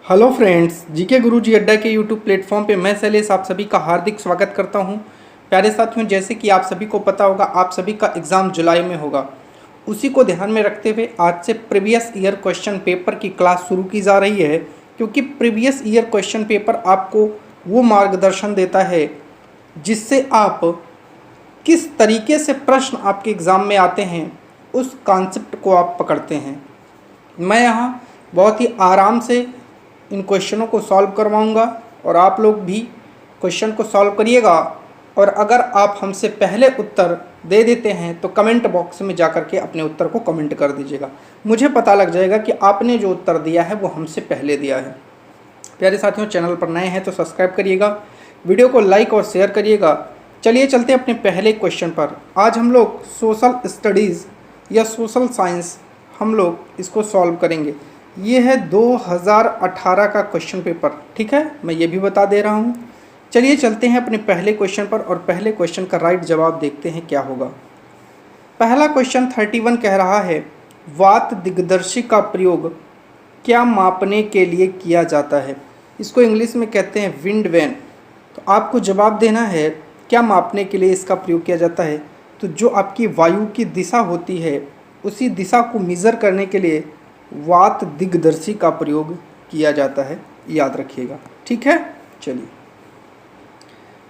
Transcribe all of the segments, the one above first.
Hello friends, GK गुरुजी अड्डा के YouTube platform पे मैं शैलेश आप सभी का हार्दिक स्वागत करता हूं। प्यारे साथियों, जैसे कि आप सभी को पता होगा, आप सभी का एग्ज़ाम जुलाई में होगा। उसी को ध्यान में रखते हुए आज से प्रीवियस ईयर क्वेश्चन पेपर की क्लास शुरू की जा रही है, क्योंकि प्रीवियस ईयर क्वेश्चन पेपर आपको वो मार्गदर्शन देता है जिससे आप किस तरीके से प्रश्न आपके एग्ज़ाम में आते हैं उस कॉन्सेप्ट को आप पकड़ते हैं। मैं यहाँ बहुत ही आराम से इन क्वेश्चनों को सॉल्व करवाऊंगा और आप लोग भी क्वेश्चन को सॉल्व करिएगा। और अगर आप हमसे पहले उत्तर दे देते हैं तो कमेंट बॉक्स में जाकर के अपने उत्तर को कमेंट कर दीजिएगा। मुझे पता लग जाएगा कि आपने जो उत्तर दिया है वो हमसे पहले दिया है। प्यारे साथियों, चैनल पर नए हैं तो सब्सक्राइब करिएगा, वीडियो को लाइक और शेयर करिएगा। चलिए चलते हैं अपने पहले क्वेश्चन पर। आज हम लोग सोशल स्टडीज़ या सोशल साइंस हम लोग इसको सॉल्व करेंगे। ये है 2018 का क्वेश्चन पेपर, ठीक है, मैं ये भी बता दे रहा हूँ। चलिए चलते हैं अपने पहले क्वेश्चन पर और पहले क्वेश्चन का राइट जवाब देखते हैं क्या होगा। पहला क्वेश्चन 31 कह रहा है, वात दिग्दर्शी का प्रयोग क्या मापने के लिए किया जाता है। इसको इंग्लिश में कहते हैं विंड वैन। तो आपको जवाब देना है क्या मापने के लिए इसका प्रयोग किया जाता है। तो जो आपकी वायु की दिशा होती है उसी दिशा को मेज़र करने के लिए वात दिग्दर्शी का प्रयोग किया जाता है, याद रखिएगा, ठीक है। चलिए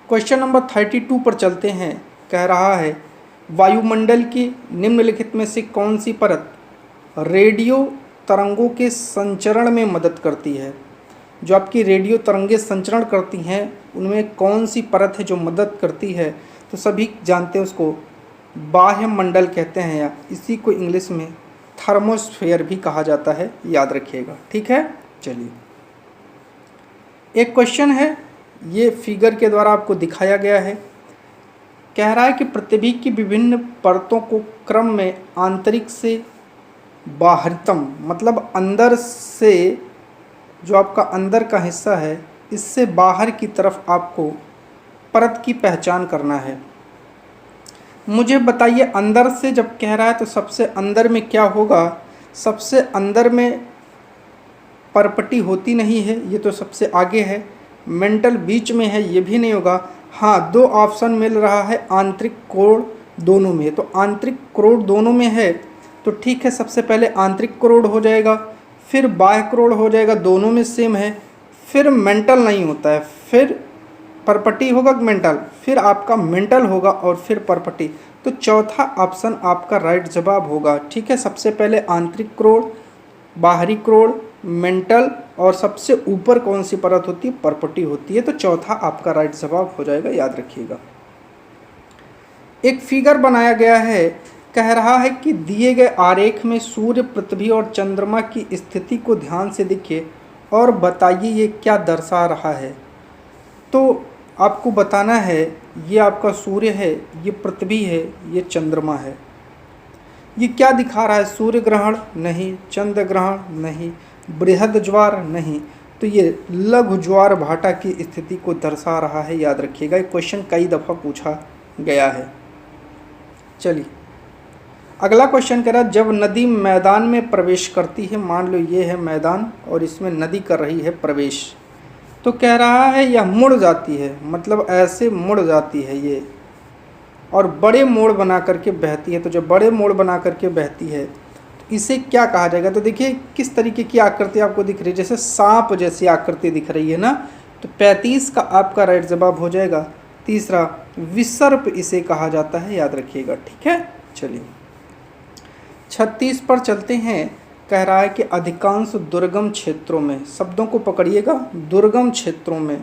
क्वेश्चन नंबर 32 पर चलते हैं। कह रहा है, वायुमंडल की निम्नलिखित में से कौन सी परत रेडियो तरंगों के संचरण में मदद करती है। जो आपकी रेडियो तरंगें संचरण करती हैं उनमें कौन सी परत है जो मदद करती है। तो सभी जानते हैं उसको बाह्य मंडल कहते हैं, या इसी को इंग्लिश में थर्मोस्फेयर भी कहा जाता है, याद रखिएगा, ठीक है। चलिए एक क्वेश्चन है, ये फिगर के द्वारा आपको दिखाया गया है। कह रहा है कि पृथ्वी की विभिन्न परतों को क्रम में आंतरिक से बाहरीतम, मतलब अंदर से जो आपका अंदर का हिस्सा है इससे बाहर की तरफ आपको परत की पहचान करना है। मुझे बताइए, अंदर से जब कह रहा है तो सबसे अंदर में क्या होगा। सबसे अंदर में परपटी होती नहीं है, ये तो सबसे आगे है। मेंटल बीच में है, ये भी नहीं होगा। हाँ, दो ऑप्शन मिल रहा है, आंतरिक कोण दोनों में। तो आंतरिक कोण दोनों में है तो ठीक है, सबसे पहले आंतरिक कोण हो जाएगा, फिर बाह्य कोण हो जाएगा, दोनों में सेम है। फिर मेंटल नहीं होता है, फिर परपटी होगा मेंटल, फिर आपका मेंटल होगा और फिर परपटी। तो चौथा ऑप्शन आपका राइट जवाब होगा, ठीक है। सबसे पहले आंतरिक कोण, बाहरी कोण, मेंटल, और सबसे ऊपर कौन सी परत होती है, परपटी होती है। तो चौथा आपका राइट जवाब हो जाएगा, याद रखिएगा। एक फिगर बनाया गया है, कह रहा है कि दिए गए आरेख में सूर्य, पृथ्वी और चंद्रमा की स्थिति को ध्यान से देखिए और बताइए ये क्या दर्शा रहा है। तो आपको बताना है, ये आपका सूर्य है, ये पृथ्वी है, ये चंद्रमा है। ये क्या दिखा रहा है, सूर्य ग्रहण नहीं, चंद्र ग्रहण नहीं, बृहद ज्वार नहीं, तो ये लघु ज्वार भाटा की स्थिति को दर्शा रहा है, याद रखिएगा। ये क्वेश्चन कई दफ़ा पूछा गया है। चलिए अगला क्वेश्चन कह रहा है, जब नदी मैदान में प्रवेश करती है, मान लो ये है मैदान और इसमें नदी कर रही है प्रवेश, तो कह रहा है यह मुड़ जाती है, मतलब ऐसे मुड़ जाती है ये, और बड़े मोड़ बना करके बहती है। तो जब बड़े मोड़ बना करके बहती है तो इसे क्या कहा जाएगा। तो देखिए किस तरीके की आकृति आपको दिख रही है, जैसे सांप जैसी आकृति दिख रही है ना। तो 35 का आपका राइट जवाब हो जाएगा। तीसरा विसर्प इसे कहा जाता है, याद रखिएगा, ठीक है। चलिए 36 पर चलते हैं। कह रहा है कि अधिकांश दुर्गम क्षेत्रों में, शब्दों को पकड़िएगा, दुर्गम क्षेत्रों में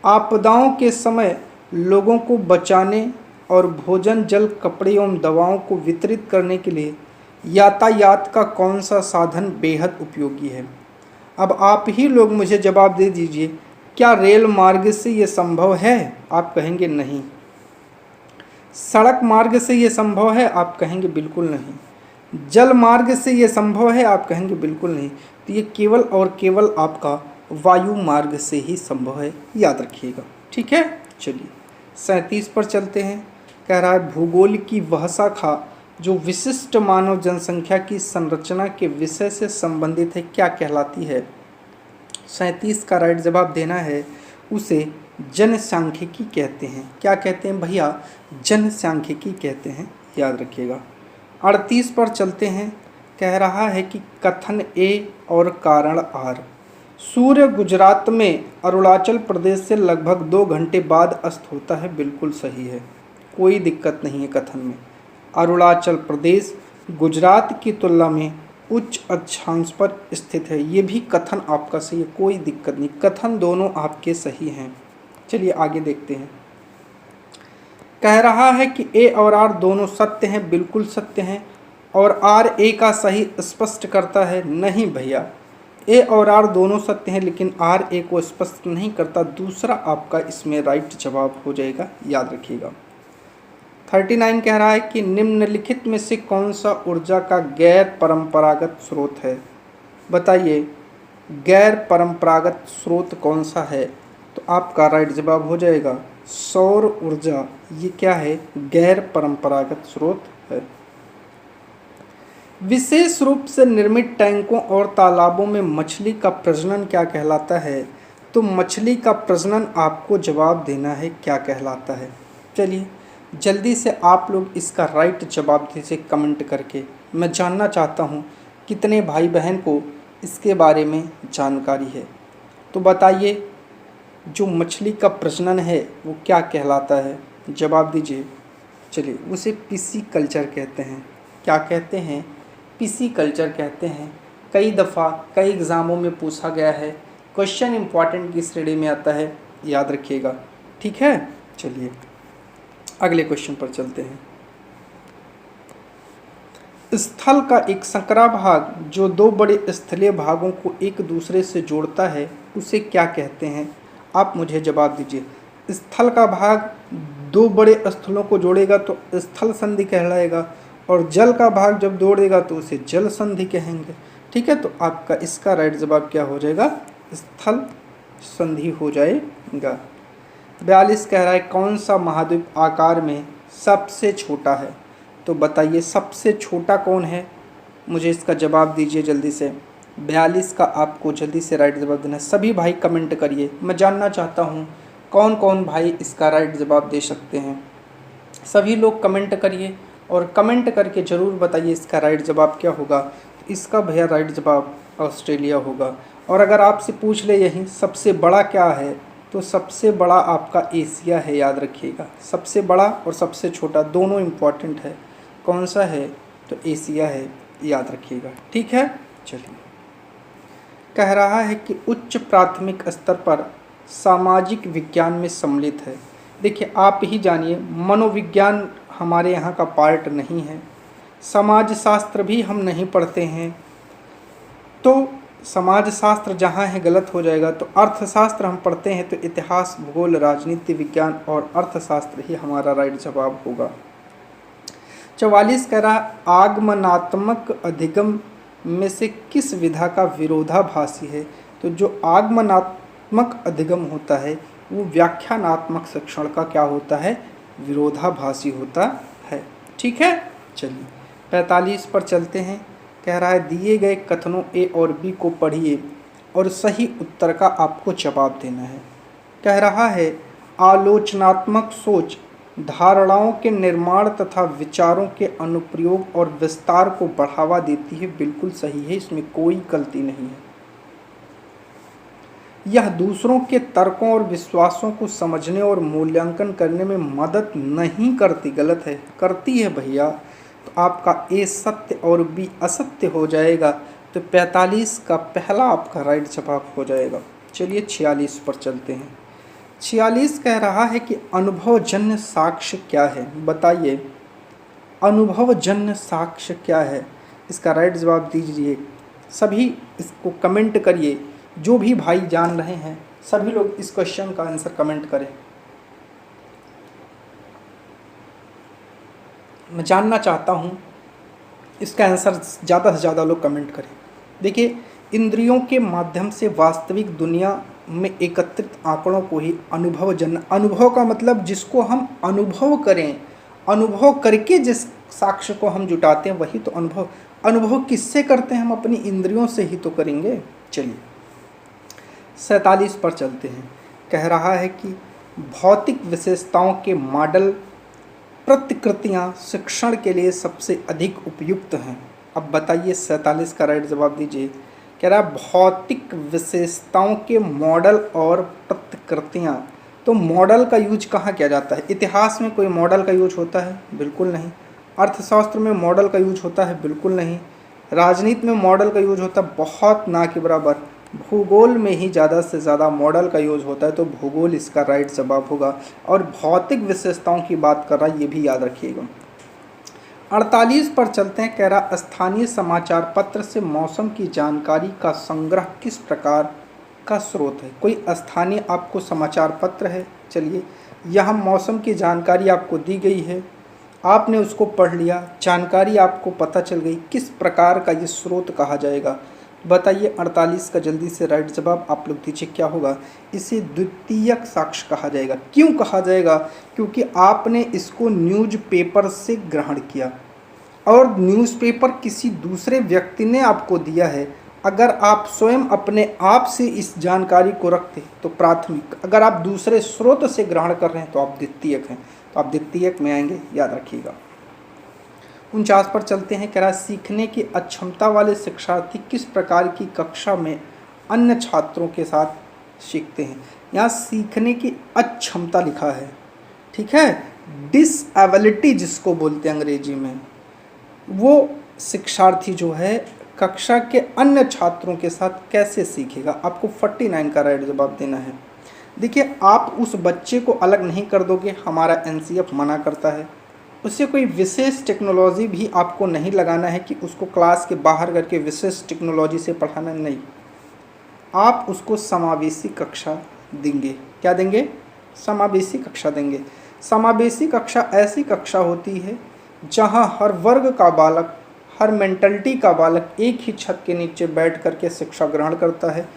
आपदाओं के समय लोगों को बचाने और भोजन, जल, कपड़े एवं दवाओं को वितरित करने के लिए यातायात का कौन सा साधन बेहद उपयोगी है। अब आप ही लोग मुझे जवाब दे दीजिए, क्या रेल मार्ग से ये संभव है। आप कहेंगे नहीं। सड़क मार्ग से ये संभव है, आप कहेंगे बिल्कुल नहीं। जल मार्ग से ये संभव है, आप कहेंगे बिल्कुल नहीं। तो ये केवल और केवल आपका वायु मार्ग से ही संभव है, याद रखिएगा, ठीक है। चलिए 37 पर चलते हैं। कह रहा है, भूगोल की वह शाखा जो विशिष्ट मानव जनसंख्या की संरचना के विषय से संबंधित है क्या कहलाती है। 37 का राइट जवाब देना है, उसे जनसांख्यिकी कहते हैं। क्या कहते हैं भैया? जनसांख्यिकी कहते हैं, याद रखिएगा। 38 पर चलते हैं। कह रहा है कि कथन ए और कारण आर। सूर्य गुजरात में अरुणाचल प्रदेश से लगभग 2 घंटे बाद अस्त होता है। बिल्कुल सही है, कोई दिक्कत नहीं है कथन में। अरुणाचल प्रदेश गुजरात की तुलना में उच्च अक्षांश पर स्थित है। ये भी कथन आपका सही है, कोई दिक्कत नहीं, कथन दोनों आपके सही हैं। चलिए आगे देखते हैं। कह रहा है कि ए और आर दोनों सत्य हैं। बिल्कुल सत्य हैं। और आर ए का सही स्पष्ट करता है? नहीं भैया, ए और आर दोनों सत्य हैं, लेकिन आर ए को स्पष्ट नहीं करता। दूसरा आपका इसमें राइट जवाब हो जाएगा, याद रखिएगा। 39 कह रहा है कि निम्नलिखित में से कौन सा ऊर्जा का गैर परंपरागत स्रोत है? बताइए, गैर परंपरागत स्रोत कौन सा है? तो आपका राइट जवाब हो जाएगा सौर ऊर्जा। ये क्या है? गैर परंपरागत स्रोत है। विशेष रूप से निर्मित टैंकों और तालाबों में मछली का प्रजनन क्या कहलाता है? तो मछली का प्रजनन आपको जवाब देना है, क्या कहलाता है। चलिए जल्दी से आप लोग इसका राइट जवाब दीजिए कमेंट करके। मैं जानना चाहता हूँ कितने भाई बहन को इसके बारे में जानकारी है। तो बताइए, जो मछली का प्रजनन है वो क्या कहलाता है? जवाब दीजिए। चलिए, उसे पिसी कल्चर कहते हैं। क्या कहते हैं? पिसी कल्चर कहते हैं। कई दफ़ा कई एग्ज़ामों में पूछा गया है, क्वेश्चन इंपॉर्टेंट की श्रेणी में आता है, याद रखिएगा। ठीक है, चलिए अगले क्वेश्चन पर चलते हैं। स्थल का एक संकरा भाग जो 2 बड़े स्थलीय भागों को एक दूसरे से जोड़ता है, उसे क्या कहते हैं? आप मुझे जवाब दीजिए। स्थल का भाग 2 बड़े स्थलों को जोड़ेगा तो स्थल संधि कहलाएगा, और जल का भाग जब जोड़ेगा तो उसे जल संधि कहेंगे। ठीक है, तो आपका इसका राइट जवाब क्या हो जाएगा? स्थल संधि हो जाएगा। 42 कह रहा है कौन सा महाद्वीप आकार में सबसे छोटा है? तो बताइए सबसे छोटा कौन है? मुझे इसका जवाब दीजिए जल्दी से। 42 का आपको जल्दी से राइट जवाब देना है। सभी भाई कमेंट करिए, मैं जानना चाहता हूँ कौन कौन भाई इसका राइट जवाब दे सकते हैं। सभी लोग कमेंट करिए और कमेंट करके ज़रूर बताइए इसका राइट जवाब क्या होगा। तो इसका भैया राइट जवाब ऑस्ट्रेलिया होगा। और अगर आपसे पूछ ले यही सबसे बड़ा क्या है, तो सबसे बड़ा आपका एशिया है, याद रखिएगा। सबसे बड़ा और सबसे छोटा दोनों इम्पॉर्टेंट है। कौन सा है? तो एशिया है, याद रखिएगा। ठीक है, चलिए। कह रहा है कि उच्च प्राथमिक स्तर पर सामाजिक विज्ञान में सम्मिलित है। देखिए आप ही जानिए, मनोविज्ञान हमारे यहाँ का पार्ट नहीं है, समाज शास्त्र भी हम नहीं पढ़ते हैं, तो समाज शास्त्र जहाँ है गलत हो जाएगा। तो अर्थशास्त्र हम पढ़ते हैं, तो इतिहास, भूगोल, राजनीति विज्ञान और अर्थशास्त्र ही हमारा राइट जवाब होगा। 44 कह रहा आगमनात्मक अधिगम में से किस विधा का विरोधाभासी है? तो जो आगमनात्मक अधिगम होता है वो व्याख्यानात्मक शिक्षण का क्या होता है? विरोधाभासी होता है। ठीक है, चलिए 45 पर चलते हैं। कह रहा है दिए गए कथनों ए और बी को पढ़िए और सही उत्तर का आपको जवाब देना है। कह रहा है आलोचनात्मक सोच धारणाओं के निर्माण तथा विचारों के अनुप्रयोग और विस्तार को बढ़ावा देती है। बिल्कुल सही है, इसमें कोई गलती नहीं है। यह दूसरों के तर्कों और विश्वासों को समझने और मूल्यांकन करने में मदद नहीं करती। गलत है, करती है भैया। तो आपका ए सत्य और बी असत्य हो जाएगा। तो 45 का पहला आपका राइट जवाब हो जाएगा। चलिए 46 पर चलते हैं। 46 कह रहा है कि अनुभवजन्य साक्ष्य क्या है? बताइए अनुभवजन्य साक्ष्य क्या है? इसका राइट जवाब दीजिए। सभी इसको कमेंट करिए, जो भी भाई जान रहे हैं सभी लोग इस क्वेश्चन का आंसर कमेंट करें। मैं जानना चाहता हूँ इसका आंसर ज़्यादा से ज़्यादा लोग कमेंट करें। देखिए, इंद्रियों के माध्यम से वास्तविक दुनिया में एकत्रित आंकड़ों को ही अनुभवजन्य, अनुभव का मतलब जिसको हम अनुभव करें, अनुभव करके जिस साक्ष्य को हम जुटाते हैं वही तो अनुभव। अनुभव किससे करते हैं? हम अपनी इंद्रियों से ही तो करेंगे। चलिए 47 पर चलते हैं। कह रहा है कि भौतिक विशेषताओं के मॉडल प्रतिकृतियाँ शिक्षण के लिए सबसे अधिक उपयुक्त हैं। अब बताइए 47 का राइट जवाब दीजिए। कह रहा है भौतिक विशेषताओं के मॉडल और प्रतिकृतियाँ। तो मॉडल का यूज कहाँ किया जाता है? इतिहास में कोई मॉडल का यूज होता है? बिल्कुल नहीं। अर्थशास्त्र में मॉडल का यूज होता है? बिल्कुल नहीं। राजनीति में मॉडल का यूज होता है? बहुत ना के बराबर। भूगोल में ही ज़्यादा से ज़्यादा मॉडल का यूज होता है, तो भूगोल इसका राइट जवाब होगा। और भौतिक विशेषताओं की बात कर रहा है, ये भी याद रखिएगा। 48 पर चलते हैं। कह रहा स्थानीय समाचार पत्र से मौसम की जानकारी का संग्रह किस प्रकार का स्रोत है? कोई स्थानीय आपको समाचार पत्र है, चलिए यहाँ मौसम की जानकारी आपको दी गई है, आपने उसको पढ़ लिया, जानकारी आपको पता चल गई, किस प्रकार का ये स्रोत कहा जाएगा? बताइए 48 का जल्दी से राइट जवाब आप लोग दीजिए, क्या होगा? इसे द्वितीयक साक्ष्य कहा जाएगा। क्यों कहा जाएगा? क्योंकि आपने इसको न्यूज़पेपर से ग्रहण किया और न्यूज़पेपर किसी दूसरे व्यक्ति ने आपको दिया है। अगर आप स्वयं अपने आप से इस जानकारी को रखते तो प्राथमिक, अगर आप दूसरे स्रोत से ग्रहण कर रहे हैं तो आप द्वितीयक हैं, तो आप द्वितीयक में आएंगे, याद रखिएगा। 49 पर चलते हैं। कह रहा सीखने की अक्षमता वाले शिक्षार्थी किस प्रकार की कक्षा में अन्य छात्रों के साथ सीखते हैं? यहाँ सीखने की अक्षमता लिखा है, ठीक है, डिसएबिलिटी जिसको बोलते हैं अंग्रेजी में, वो शिक्षार्थी जो है कक्षा के अन्य छात्रों के साथ कैसे सीखेगा? आपको 49 का राइट जवाब देना है। देखिए आप उस बच्चे को अलग नहीं कर दोगे, हमारा एनसीएफ मना करता है। उससे कोई विशेष टेक्नोलॉजी भी आपको नहीं लगाना है कि उसको क्लास के बाहर करके विशेष टेक्नोलॉजी से पढ़ाना, नहीं। आप उसको समावेशी कक्षा देंगे। क्या देंगे? समावेशी कक्षा देंगे। समावेशी कक्षा ऐसी कक्षा होती है जहां हर वर्ग का बालक, हर मेंटलिटी का बालक एक ही छत के नीचे बैठ करके शिक्षा ग्रहण करता है।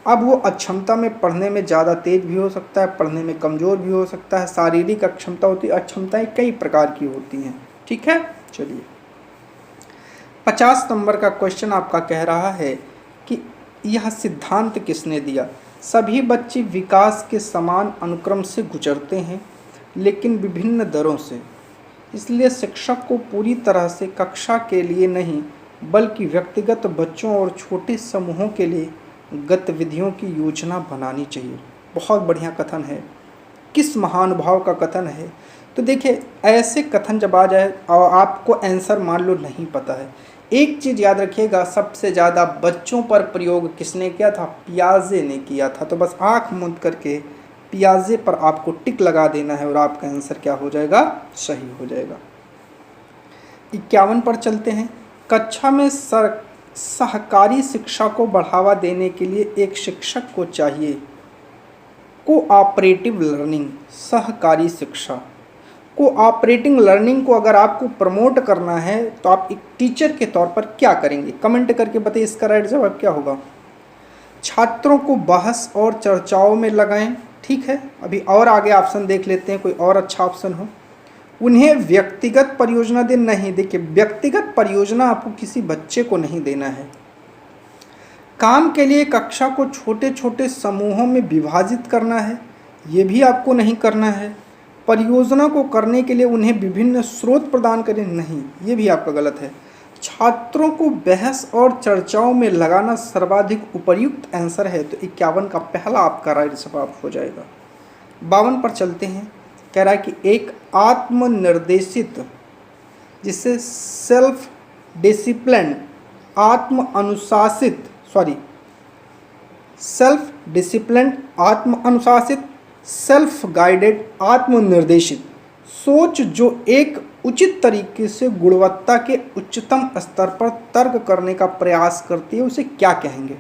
अब वो अक्षमता में पढ़ने में ज़्यादा तेज भी हो सकता है, पढ़ने में कमज़ोर भी हो सकता है, शारीरिक अक्षमता होती है, अक्षमताएं कई प्रकार की होती हैं, ठीक है। चलिए 50 नंबर का क्वेश्चन आपका कह रहा है कि यह सिद्धांत किसने दिया? सभी बच्चे विकास के समान अनुक्रम से गुजरते हैं लेकिन विभिन्न दरों से, इसलिए शिक्षक को पूरी तरह से कक्षा के लिए नहीं बल्कि व्यक्तिगत बच्चों और छोटे समूहों के लिए गतिविधियों की योजना बनानी चाहिए। बहुत बढ़िया कथन है, किस महानुभाव का कथन है। तो देखिए ऐसे कथन जब आ जाए और आपको आंसर मान लो नहीं पता है, एक चीज़ याद रखिएगा, सबसे ज़्यादा बच्चों पर प्रयोग किसने किया था? पियाजे ने किया था। तो बस आँख मूंद करके पियाजे पर आपको टिक लगा देना है और आपका आंसर क्या हो जाएगा? सही हो जाएगा। 51 पर चलते हैं। कक्षा में सहकारी शिक्षा को बढ़ावा देने के लिए एक शिक्षक को चाहिए कोऑपरेटिव लर्निंग, सहकारी शिक्षा। कोऑपरेटिंग लर्निंग को अगर आपको प्रमोट करना है तो आप एक टीचर के तौर पर क्या करेंगे? कमेंट करके बताइए, इसका राइट जवाब क्या होगा? छात्रों को बहस और चर्चाओं में लगाएं, ठीक है। अभी और आगे ऑप्शन देख लेते हैं, कोई और अच्छा ऑप्शन हो। उन्हें व्यक्तिगत परियोजना दे, नहीं। देखिए व्यक्तिगत परियोजना आपको किसी बच्चे को नहीं देना है। काम के लिए कक्षा को छोटे छोटे समूहों में विभाजित करना है, ये भी आपको नहीं करना है। परियोजना को करने के लिए उन्हें विभिन्न स्रोत प्रदान करें, नहीं, ये भी आपका गलत है। छात्रों को बहस और चर्चाओं में लगाना सर्वाधिक उपयुक्त आंसर है, तो 51 का पहला आपका राइट जवाब हो जाएगा। 52 पर चलते हैं। कह रहा है कि एक आत्मनिर्देशित, जिसे सेल्फ डिसिप्लिन, आत्म अनुशासित, सेल्फ गाइडेड, आत्मनिर्देशित सोच जो एक उचित तरीके से गुणवत्ता के उच्चतम स्तर पर तर्क करने का प्रयास करती है, उसे क्या कहेंगे?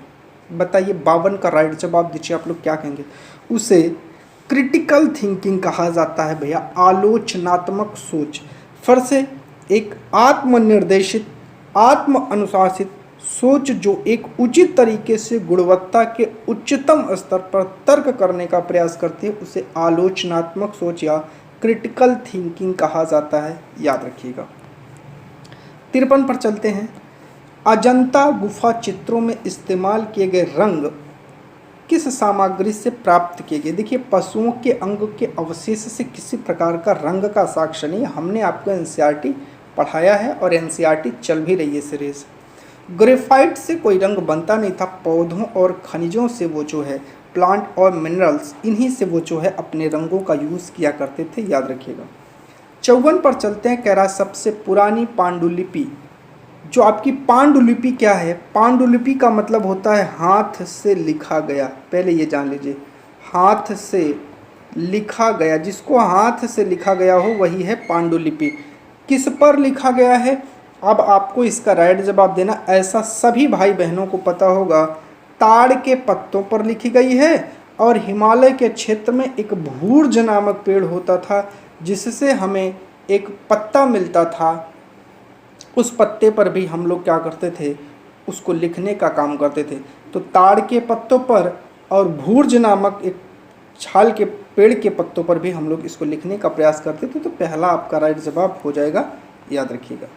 बताइए 52 का राइट जवाब दीजिए, आप लोग क्या कहेंगे? उसे क्रिटिकल थिंकिंग कहा जाता है भैया, आलोचनात्मक सोच। फिर से, एक आत्मनिर्देशित, आत्म अनुशासित सोच जो एक उचित तरीके से गुणवत्ता के उच्चतम स्तर पर तर्क करने का प्रयास करती है, उसे आलोचनात्मक सोच या क्रिटिकल थिंकिंग कहा जाता है, याद रखिएगा। 53 पर चलते हैं। अजंता गुफा चित्रों में इस्तेमाल किए गए रंग किस सामग्री से प्राप्त किए गए। देखिए पशुओं के अंग के अवशेष से किसी प्रकार का रंग का साक्ष्य नहीं, हमने आपको एनसीईआरटी पढ़ाया है और एनसीईआरटी चल भी रही है सीरीज। ग्रेफाइट से कोई रंग बनता नहीं था, पौधों और खनिजों से वो जो है प्लांट और मिनरल्स, इन्हीं से वो जो है अपने रंगों का यूज़ किया करते थे, याद रखिएगा। 54 पर चलते हैं। कह रहा सबसे पुरानी पांडुलिपि, जो आपकी पांडुलिपि क्या है। पांडुलिपि का मतलब होता है हाथ से लिखा गया, पहले ये जान लीजिए, हाथ से लिखा गया, जिसको हाथ से लिखा गया हो वही है पांडुलिपि। किस पर लिखा गया है, अब आपको इसका राइट जवाब देना। ऐसा सभी भाई बहनों को पता होगा, ताड़ के पत्तों पर लिखी गई है और हिमालय के क्षेत्र में एक भूर्ज नामक पेड़ होता था जिससे हमें एक पत्ता मिलता था, उस पत्ते पर भी हम लोग क्या करते थे, उसको लिखने का काम करते थे। तो ताड़ के पत्तों पर और भूर्ज नामक एक छाल के पेड़ के पत्तों पर भी हम लोग इसको लिखने का प्रयास करते थे। तो पहला आपका राइट जवाब हो जाएगा, याद रखिएगा।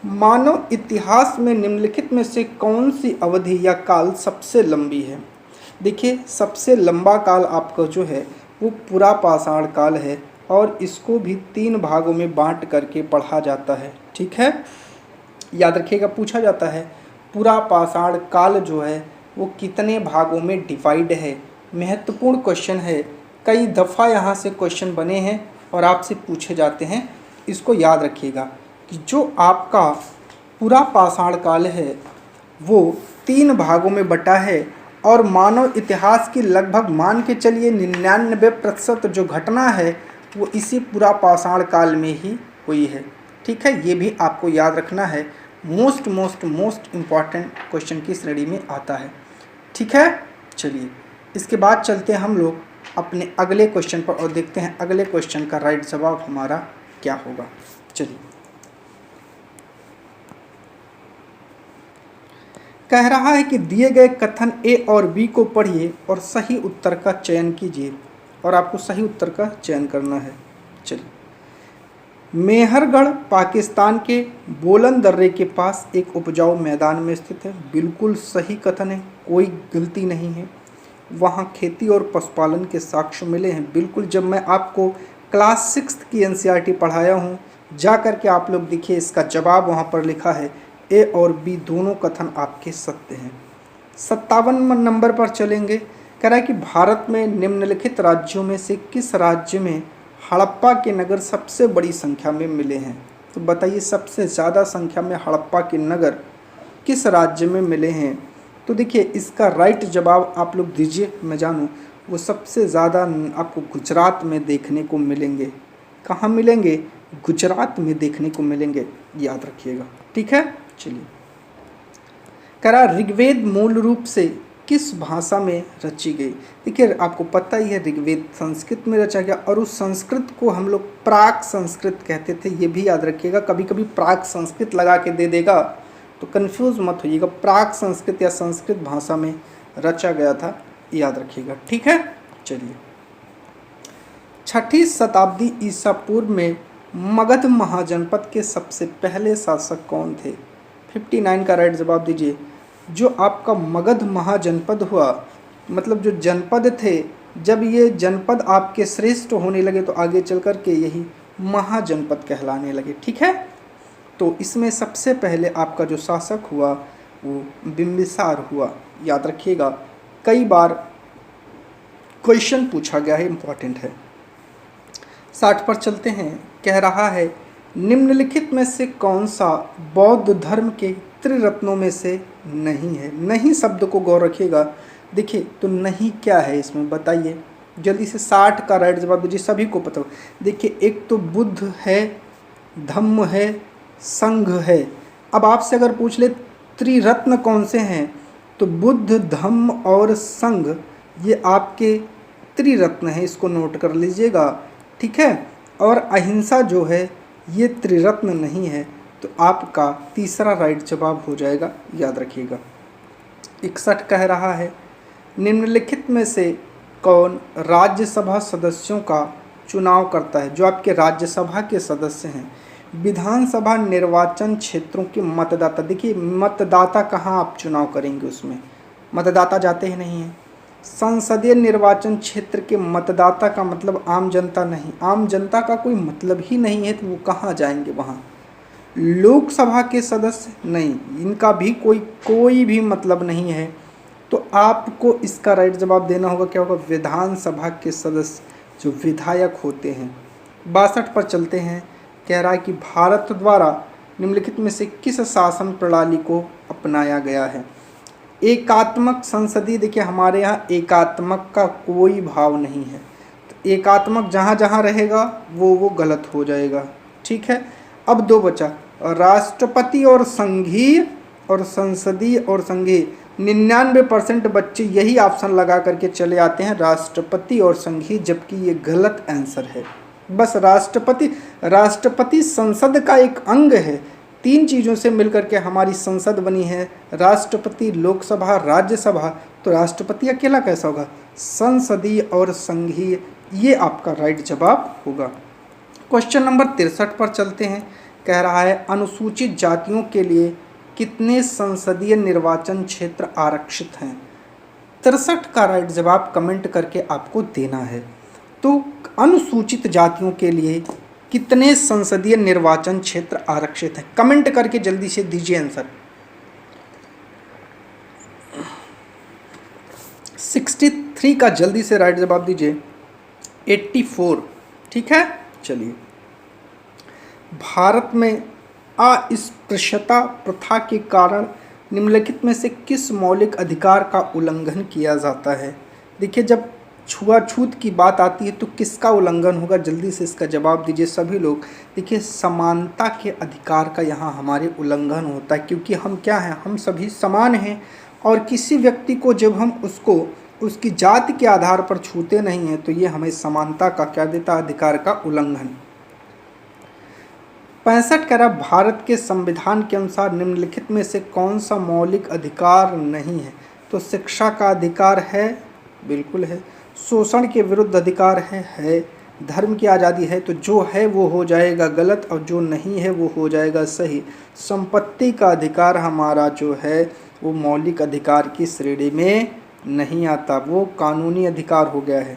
मानव इतिहास में निम्नलिखित में से कौन सी अवधि या काल सबसे लंबी है। देखिए सबसे लंबा काल आपका जो है वो पुरा पाषाण काल है और इसको भी 3 भागों में बांट करके पढ़ा जाता है, ठीक है, याद रखिएगा। पूछा जाता है पुरा पाषाण काल जो है वो कितने भागों में डिवाइड है, महत्वपूर्ण क्वेश्चन है, कई दफ़ा यहाँ से क्वेश्चन बने हैं और आपसे पूछे जाते हैं। इसको याद रखिएगा कि जो आपका पूरा पाषाण काल है वो 3 भागों में बटा है और मानव इतिहास की लगभग मान के चलिए 99% जो घटना है वो इसी पूरा पाषाण काल में ही हुई है, ठीक है। ये भी आपको याद रखना है, मोस्ट इम्पॉर्टेंट क्वेश्चन की श्रेणी में आता है, ठीक है। चलिए इसके बाद चलते हैं हम लोग अपने अगले क्वेश्चन पर और देखते हैं अगले क्वेश्चन का राइट जवाब हमारा क्या होगा। चलिए, कह रहा है कि दिए गए कथन ए और बी को पढ़िए और सही उत्तर का चयन कीजिए और आपको सही उत्तर का चयन करना है। चलिए, मेहरगढ़ पाकिस्तान के बोलन दर्रे के पास एक उपजाऊ मैदान में स्थित है। बिल्कुल सही कथन है, कोई गलती नहीं है। वहाँ खेती और पशुपालन के साक्ष्य मिले हैं। बिल्कुल, जब मैं आपको क्लास 6 की एनसीईआरटी पढ़ाया हूँ, जा कर के आप लोग देखिए, इसका जवाब वहाँ पर लिखा है। ए और बी दोनों कथन आपके सत्य हैं। 57 नंबर पर चलेंगे। कह रहा है कि भारत में निम्नलिखित राज्यों में से किस राज्य में हड़प्पा के नगर सबसे बड़ी संख्या में मिले हैं। तो बताइए सबसे ज़्यादा संख्या में हड़प्पा के नगर किस राज्य में मिले हैं। तो देखिए इसका राइट जवाब आप लोग दीजिए, मैं जानूँ। वो सबसे ज़्यादा आपको गुजरात में देखने को मिलेंगे। कहाँ मिलेंगे? गुजरात में देखने को मिलेंगे, याद रखिएगा, ठीक है। चलिए, कह रहा ऋग्वेद मूल रूप से किस भाषा में रची गई। देखिए आपको पता ही है ऋग्वेद संस्कृत में रचा गया और उस संस्कृत को हम लोग प्राक संस्कृत कहते थे, ये भी याद रखिएगा। कभी कभी प्राक संस्कृत लगा के दे देगा तो कंफ्यूज मत होइएगा, प्राक संस्कृत या संस्कृत भाषा में रचा गया था, याद रखिएगा, ठीक है। चलिए, 6ठी शताब्दी ईसा पूर्व में मगध महाजनपद के सबसे पहले शासक कौन थे। 59 का राइट जवाब दीजिए। जो आपका मगध महाजनपद हुआ, मतलब जो जनपद थे, जब ये जनपद आपके श्रेष्ठ होने लगे तो आगे चल कर के यही महाजनपद कहलाने लगे, ठीक है। तो इसमें सबसे पहले आपका जो शासक हुआ वो बिंबिसार हुआ, याद रखिएगा। कई बार क्वेश्चन पूछा गया है, इम्पॉर्टेंट है। 60 पर चलते हैं। कह रहा है निम्नलिखित में से कौन सा बौद्ध धर्म के त्रिरत्नों में से नहीं है। नहीं शब्द को गौर रखिएगा। देखिए तो नहीं क्या है इसमें, बताइए जल्दी से। 60 का राइट जवाब दीजिए, सभी को पता हो। देखिए एक तो बुद्ध है, धम्म है, संघ है। अब आपसे अगर पूछ ले त्रिरत्न कौन से हैं, तो बुद्ध, धम्म और संघ ये आपके त्रिरत्न हैं, इसको नोट कर लीजिएगा, ठीक है। और अहिंसा जो है ये त्रिरत्न नहीं है, तो आपका तीसरा राइट जवाब हो जाएगा, याद रखिएगा। 61 कह रहा है निम्नलिखित में से कौन राज्यसभा सदस्यों का चुनाव करता है। जो आपके राज्यसभा के सदस्य हैं, विधानसभा निर्वाचन क्षेत्रों के मतदाता। देखिए मतदाता कहाँ आप चुनाव करेंगे, उसमें मतदाता जाते ही नहीं हैं। संसदीय निर्वाचन क्षेत्र के मतदाता का मतलब आम जनता नहीं, आम जनता का कोई मतलब ही नहीं है तो वो कहाँ जाएंगे वहाँ। लोकसभा के सदस्य नहीं, इनका भी कोई भी मतलब नहीं है। तो आपको इसका राइट जवाब देना होगा, क्या होगा, विधानसभा के सदस्य जो विधायक होते हैं। 62 पर चलते हैं। कह रहा है कि भारत द्वारा निम्नलिखित में से किस शासन प्रणाली को अपनाया गया है। एकात्मक संसदीय, देखिए हमारे यहाँ एकात्मक का कोई भाव नहीं है, तो एकात्मक जहाँ जहाँ रहेगा वो गलत हो जाएगा। ठीक है, अब दो बचा, राष्ट्रपति और संघीय और संसदीय और संघीय। 99% बच्चे यही ऑप्शन लगा करके चले आते हैं राष्ट्रपति और संघीय, जबकि ये गलत आंसर है। बस राष्ट्रपति संसद का एक अंग है। 3 चीज़ों से मिलकर के हमारी संसद बनी है, राष्ट्रपति, लोकसभा, राज्यसभा। तो राष्ट्रपति अकेला कैसा होगा, संसदीय और संघीय, ये आपका राइट जवाब होगा। क्वेश्चन नंबर 63 पर चलते हैं। कह रहा है अनुसूचित जातियों के लिए कितने संसदीय निर्वाचन क्षेत्र आरक्षित हैं। 63 का राइट जवाब कमेंट करके आपको देना है। तो अनुसूचित जातियों के लिए कितने संसदीय निर्वाचन क्षेत्र आरक्षित हैं, कमेंट करके जल्दी से दीजिए आंसर। 63 का जल्दी से राइट जवाब दीजिए। 84, ठीक है। चलिए, भारत में अस्पृश्यता प्रथा के कारण निम्नलिखित में से किस मौलिक अधिकार का उल्लंघन किया जाता है। देखिए, जब छुआछूत की बात आती है तो किसका उल्लंघन होगा, जल्दी से इसका जवाब दीजिए सभी लोग। देखिए, समानता के अधिकार का यहाँ हमारे उल्लंघन होता है, क्योंकि हम क्या हैं, हम सभी समान हैं। और किसी व्यक्ति को जब हम उसको उसकी जाति के आधार पर छूते नहीं हैं तो ये हमें समानता का क्या देता है, अधिकार का उल्लंघन। 65 कह रहा, भारत के संविधान के अनुसार निम्नलिखित में से कौन सा मौलिक अधिकार नहीं है। तो शिक्षा का अधिकार है, बिल्कुल है। शोषण के विरुद्ध अधिकार है। धर्म की आज़ादी है, तो जो है वो हो जाएगा गलत और जो नहीं है वो हो जाएगा सही। संपत्ति का अधिकार हमारा जो है वो मौलिक अधिकार की श्रेणी में नहीं आता, वो कानूनी अधिकार हो गया है।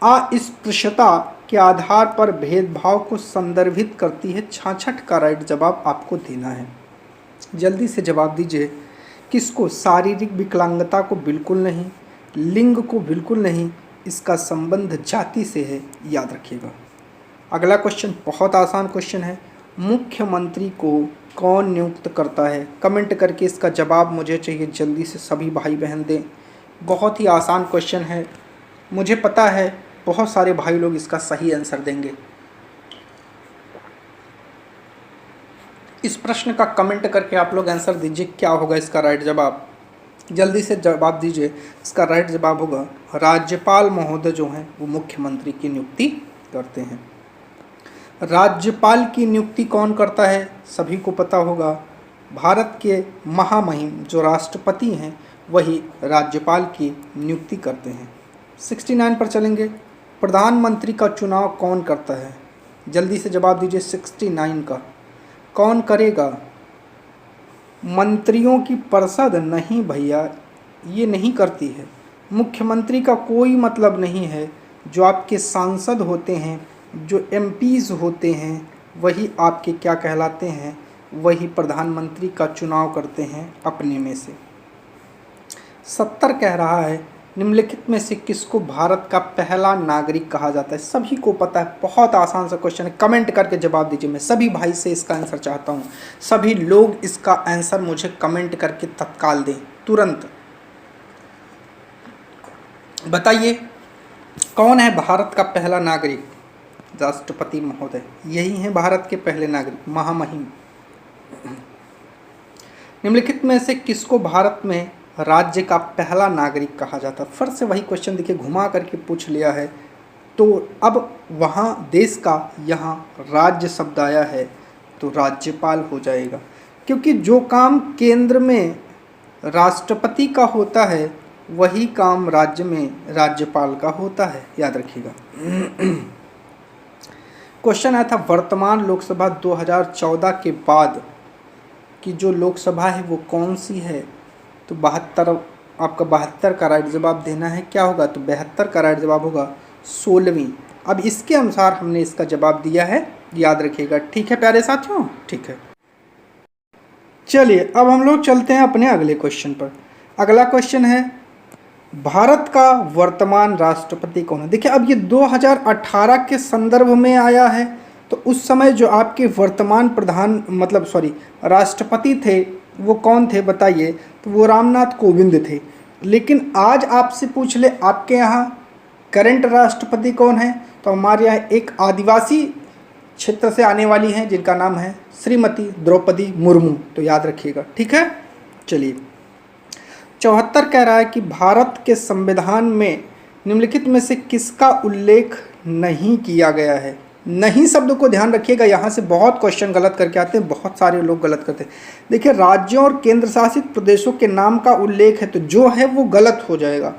अस्पृश्यता के आधार पर भेदभाव को संदर्भित करती है। 66 का राइट जवाब आपको देना है। जल्दी से जवाब दीजिए। किसको, शारीरिक विकलांगता को बिल्कुल नहीं, लिंग को बिल्कुल नहीं, इसका संबंध जाति से है, याद रखिएगा। अगला क्वेश्चन बहुत आसान क्वेश्चन है। मुख्यमंत्री को कौन नियुक्त करता है, कमेंट करके इसका जवाब मुझे चाहिए, जल्दी से सभी भाई बहन दें। बहुत ही आसान क्वेश्चन है, मुझे पता है बहुत सारे भाई लोग इसका सही आंसर देंगे। इस प्रश्न का कमेंट करके आप लोग आंसर दीजिए, क्या होगा इसका राइट जवाब, जल्दी से जवाब दीजिए। इसका राइट जवाब होगा राज्यपाल महोदय जो हैं वो मुख्यमंत्री की नियुक्ति करते हैं। राज्यपाल की नियुक्ति कौन करता है, सभी को पता होगा। भारत के महामहिम जो राष्ट्रपति हैं वही राज्यपाल की नियुक्ति करते हैं। 69 पर चलेंगे। प्रधानमंत्री का चुनाव कौन करता है, जल्दी से जवाब दीजिए। 69 का कौन करेगा, मंत्रियों की परिषद नहीं भैया, ये नहीं करती है। मुख्यमंत्री का कोई मतलब नहीं है, जो आपके सांसद होते हैं, जो एमपीज़ होते हैं, वही आपके क्या कहलाते हैं, वही प्रधानमंत्री का चुनाव करते हैं अपने में से। 70 कह रहा है निम्नलिखित में से किसको भारत का पहला नागरिक कहा जाता है। सभी को पता है, बहुत आसान सा क्वेश्चन है, कमेंट करके जवाब दीजिए। मैं सभी भाई से इसका आंसर चाहता हूँ, सभी लोग इसका आंसर मुझे कमेंट करके तत्काल दें, तुरंत बताइए कौन है भारत का पहला नागरिक। राष्ट्रपति महोदय यही हैं भारत के पहले नागरिक, महामहिम। निम्नलिखित में से किसको भारत में राज्य का पहला नागरिक कहा जाता है। फिर से वही क्वेश्चन देखिए, घुमा करके पूछ लिया है। तो अब वहाँ देश का, यहाँ राज्य शब्द आया है तो राज्यपाल हो जाएगा, क्योंकि जो काम केंद्र में राष्ट्रपति का होता है वही काम राज्य में राज्यपाल का होता है, याद रखिएगा। क्वेश्चन आया था वर्तमान लोकसभा 2014 के बाद की जो लोकसभा है वो कौन सी है। तो 72 आपका 72 का राइट जवाब देना है। क्या होगा? तो 72 का राइट जवाब होगा 16वीं। अब इसके अनुसार हमने इसका जवाब दिया है, याद रखिएगा। ठीक है प्यारे साथियों, ठीक है। चलिए अब हम लोग चलते हैं अपने अगले क्वेश्चन पर। अगला क्वेश्चन है, भारत का वर्तमान राष्ट्रपति कौन है? देखिए अब ये 2018 के संदर्भ में आया है, तो उस समय जो आपके वर्तमान राष्ट्रपति थे वो कौन थे बताइए? तो वो रामनाथ कोविंद थे। लेकिन आज आपसे पूछ ले आपके यहाँ करंट राष्ट्रपति कौन है? तो हमारे यहाँ एक आदिवासी क्षेत्र से आने वाली हैं जिनका नाम है श्रीमती द्रौपदी मुर्मू, तो याद रखिएगा। ठीक है, चलिए 74 कह रहा है कि भारत के संविधान में निम्नलिखित में से किसका उल्लेख नहीं किया गया है? नहीं शब्द को ध्यान रखिएगा, यहाँ से बहुत क्वेश्चन गलत करके आते हैं, बहुत सारे लोग गलत करते हैं। देखिए राज्यों और केंद्र शासित प्रदेशों के नाम का उल्लेख है तो जो है वो गलत हो जाएगा।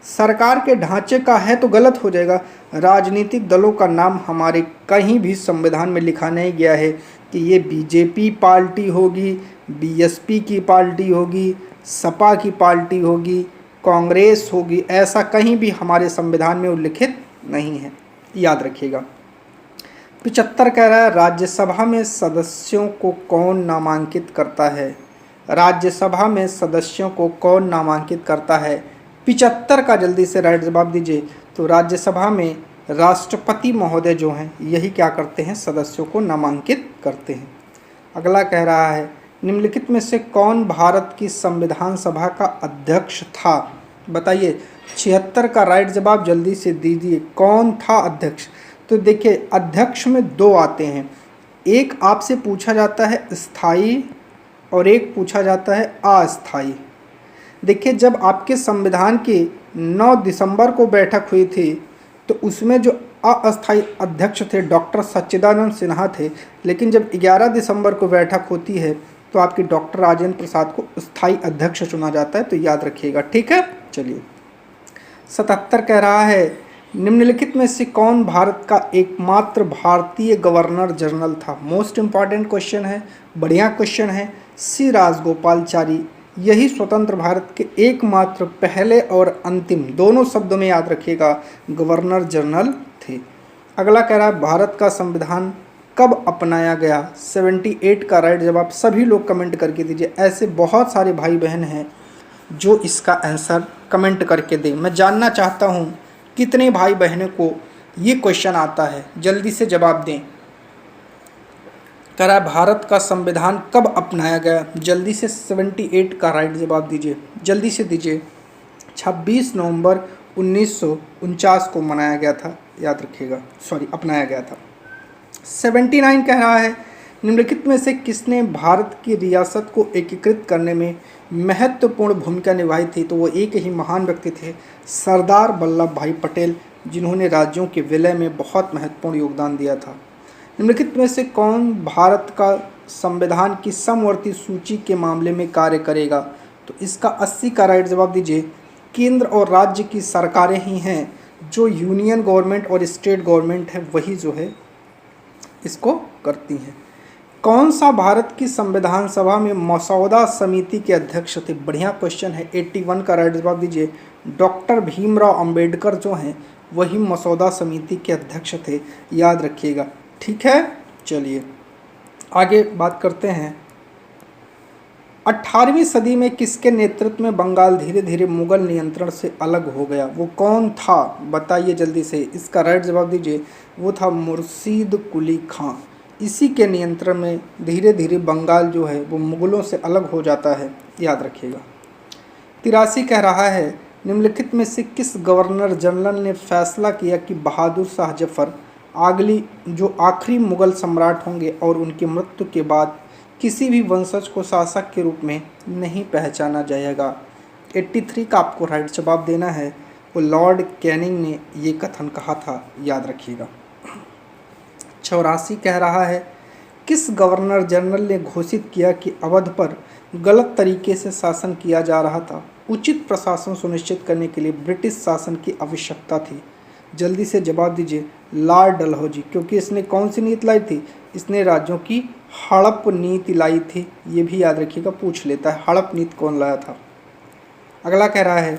सरकार के ढांचे का है तो गलत हो जाएगा। राजनीतिक दलों का नाम हमारे कहीं भी संविधान में लिखा नहीं गया है कि ये बीजेपी पार्टी होगी, बीएसपी की पार्टी होगी, सपा की पार्टी होगी, कांग्रेस होगी, ऐसा कहीं भी हमारे संविधान में उल्लिखित नहीं है, याद रखिएगा। 75 कह रहा है, राज्यसभा में सदस्यों को कौन नामांकित करता है? राज्यसभा में सदस्यों को कौन नामांकित करता है? 75 का जल्दी से राइट जवाब दीजिए। तो राज्यसभा में राष्ट्रपति महोदय जो हैं यही क्या करते हैं? सदस्यों को नामांकित करते हैं। अगला कह रहा है, निम्नलिखित में से कौन भारत की संविधान सभा का अध्यक्ष था? बताइए। 76 का राइट जवाब जल्दी से दीजिए, कौन था अध्यक्ष? तो देखिए अध्यक्ष में दो आते हैं, एक आपसे पूछा जाता है स्थायी और एक पूछा जाता है अस्थायी। देखिए जब आपके संविधान की 9 दिसंबर को बैठक हुई थी तो उसमें जो अस्थायी अध्यक्ष थे डॉक्टर सच्चिदानंद सिन्हा थे, लेकिन जब 11 दिसंबर को बैठक होती है तो आपकी डॉक्टर राजेंद्र प्रसाद को स्थायी अध्यक्ष चुना जाता है, तो याद रखिएगा। ठीक है, चलिए 77 कह रहा है, निम्नलिखित में से कौन भारत का एकमात्र भारतीय गवर्नर जनरल था? मोस्ट इम्पॉर्टेंट क्वेश्चन है, बढ़िया क्वेश्चन है। सी राजगोपालचारी यही स्वतंत्र भारत के एकमात्र पहले और अंतिम, दोनों शब्दों में याद रखिएगा, गवर्नर जनरल थे। अगला कह रहा है, भारत का संविधान कब अपनाया गया? 78 का राइट जवाब सभी लोग कमेंट करके दीजिए। ऐसे बहुत सारे भाई बहन हैं जो इसका आंसर कमेंट करके दें। मैं जानना चाहता हूँ कितने भाई बहनों को ये क्वेश्चन आता है, जल्दी से जवाब दें। कह रहा है भारत का संविधान कब अपनाया गया? जल्दी से 78 का राइट जवाब दीजिए, जल्दी से दीजिए। 26 नवंबर 1949 को मनाया गया था, याद रखिएगा, अपनाया गया था। 79 कह रहा है, निम्नलिखित में से किसने भारत की रियासत को एकीकृत करने में महत्वपूर्ण भूमिका निभाई थी? तो वो एक ही महान व्यक्ति थे, सरदार वल्लभ भाई पटेल, जिन्होंने राज्यों के विलय में बहुत महत्वपूर्ण योगदान दिया था। निम्नलिखित में से कौन भारत का संविधान की समवर्ती सूची के मामले में कार्य करेगा? तो इसका 80 का राइट जवाब दीजिए। केंद्र और राज्य की सरकारें ही हैं, जो यूनियन गवर्नमेंट और स्टेट गवर्नमेंट है वही जो है इसको करती हैं। कौन सा भारत की संविधान सभा में मसौदा समिति के अध्यक्ष थे? बढ़िया क्वेश्चन है, 81 का राइट जवाब दीजिए। डॉक्टर भीमराव अंबेडकर जो हैं वही मसौदा समिति के अध्यक्ष थे, याद रखिएगा। ठीक है, चलिए आगे बात करते हैं। 18वीं सदी में किसके नेतृत्व में बंगाल धीरे धीरे मुगल नियंत्रण से अलग हो गया? वो कौन था बताइए जल्दी से, इसका राइट जवाब दीजिए। वो था मुर्शीद कुली खां। इसी के नियंत्रण में धीरे धीरे बंगाल जो है वो मुगलों से अलग हो जाता है, याद रखिएगा। 83 कह रहा है, निम्नलिखित में से किस गवर्नर जनरल ने फैसला किया कि बहादुर शाह जफर आखिरी मुगल सम्राट होंगे और उनकी मृत्यु के बाद किसी भी वंशज को शासक के रूप में नहीं पहचाना जाएगा? 83 का आपको राइट जवाब देना है। वो लॉर्ड कैनिंग ने ये कथन कहा था, याद रखिएगा। 84 कह रहा है, किस गवर्नर जनरल ने घोषित किया कि अवध पर गलत तरीके से शासन किया जा रहा था? उचित प्रशासन सुनिश्चित करने के लिए ब्रिटिश शासन की आवश्यकता थी। जल्दी से जवाब दीजिए। लॉर्ड डलहौजी, क्योंकि इसने कौन सी नीति लाई थी? इसने राज्यों की हड़प नीति लाई थी। ये भी याद रखिएगा, पूछ लेता है हड़प नीति कौन लाया था। अगला कह रहा है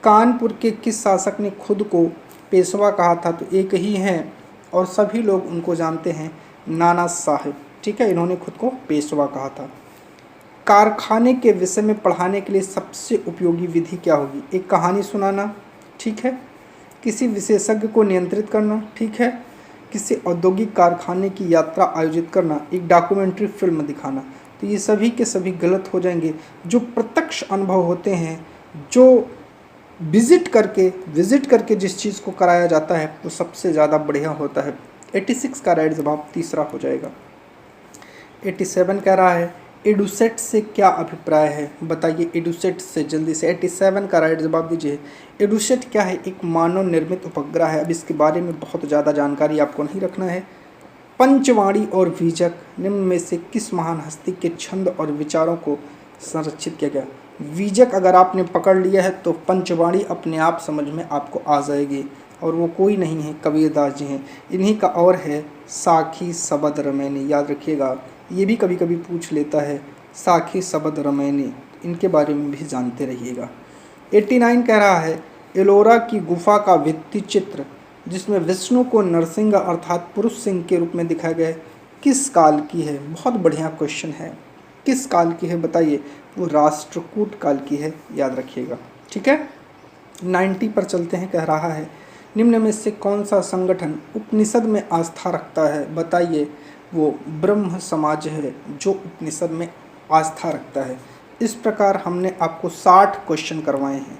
कानपुर के किस शासक ने खुद को पेशवा कहा था? तो एक ही हैं और सभी लोग उनको जानते हैं, नाना साहेब। ठीक है, इन्होंने खुद को पेशवा कहा था। कारखाने के विषय में पढ़ाने के लिए सबसे उपयोगी विधि क्या होगी? एक कहानी सुनाना, ठीक है, किसी विशेषज्ञ को नियंत्रित करना, ठीक है, किसी औद्योगिक कारखाने की यात्रा आयोजित करना, एक डॉक्यूमेंट्री फिल्म दिखाना। तो ये सभी के सभी गलत हो जाएंगे। जो प्रत्यक्ष अनुभव होते हैं, जो विजिट करके जिस चीज़ को कराया जाता है वो सबसे ज़्यादा बढ़िया होता है। 86 का राइट जवाब तीसरा हो जाएगा। 87 कह रहा है एडुसेट से क्या अभिप्राय है? बताइए एडुसेट से जल्दी से। 87 का राइट जवाब दीजिए। एडुसेट क्या है? एक मानव निर्मित उपग्रह है। अब इसके बारे में बहुत ज़्यादा जानकारी आपको नहीं रखना है। पंचवाणी और वीजक निम्न में से किस महान हस्ती के छंद और विचारों को संरक्षित किया गया? वीजक अगर आपने पकड़ लिया है तो पंचवाणी अपने आप समझ में आपको आ जाएगी, और वो कोई नहीं है, कबीरदास जी हैं। इन्हीं का और है साखी सबद रमैनी, याद रखिएगा, ये भी कभी कभी पूछ लेता है, साखी सबद रमैनी, इनके बारे में भी जानते रहिएगा। 89 कह रहा है एलोरा की गुफा का भित्ति चित्र जिसमें विष्णु को नरसिंह अर्थात पुरुष सिंह के रूप में दिखाया गया है, किस काल की है? बहुत बढ़िया क्वेश्चन है, किस काल की है बताइए? वो राष्ट्रकूट काल की है, याद रखिएगा। ठीक है, 90 पर चलते हैं। कह रहा है निम्न में से कौन सा संगठन उपनिषद में आस्था रखता है? बताइए। वो ब्रह्म समाज है जो उपनिषद में आस्था रखता है। इस प्रकार हमने आपको 60 क्वेश्चन करवाए हैं।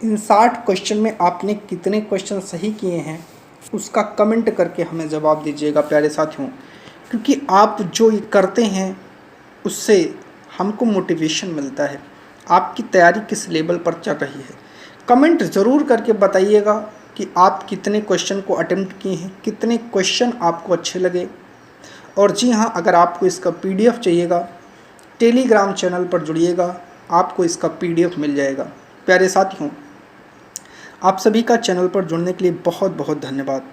इन 60 क्वेश्चन में आपने कितने क्वेश्चन सही किए हैं उसका कमेंट करके हमें जवाब दीजिएगा प्यारे साथियों, क्योंकि आप जो ये करते हैं उससे हमको मोटिवेशन मिलता है। आपकी तैयारी किस लेवल पर चल रही है, कमेंट ज़रूर करके बताइएगा कि आप कितने क्वेश्चन को अटेम्प्ट किए हैं, कितने क्वेश्चन आपको अच्छे लगे। और जी हाँ, अगर आपको इसका PDF चाहिएगा, टेलीग्राम चैनल पर जुड़िएगा, आपको इसका PDF मिल जाएगा। प्यारे साथियों, आप सभी का चैनल पर जुड़ने के लिए बहुत बहुत धन्यवाद।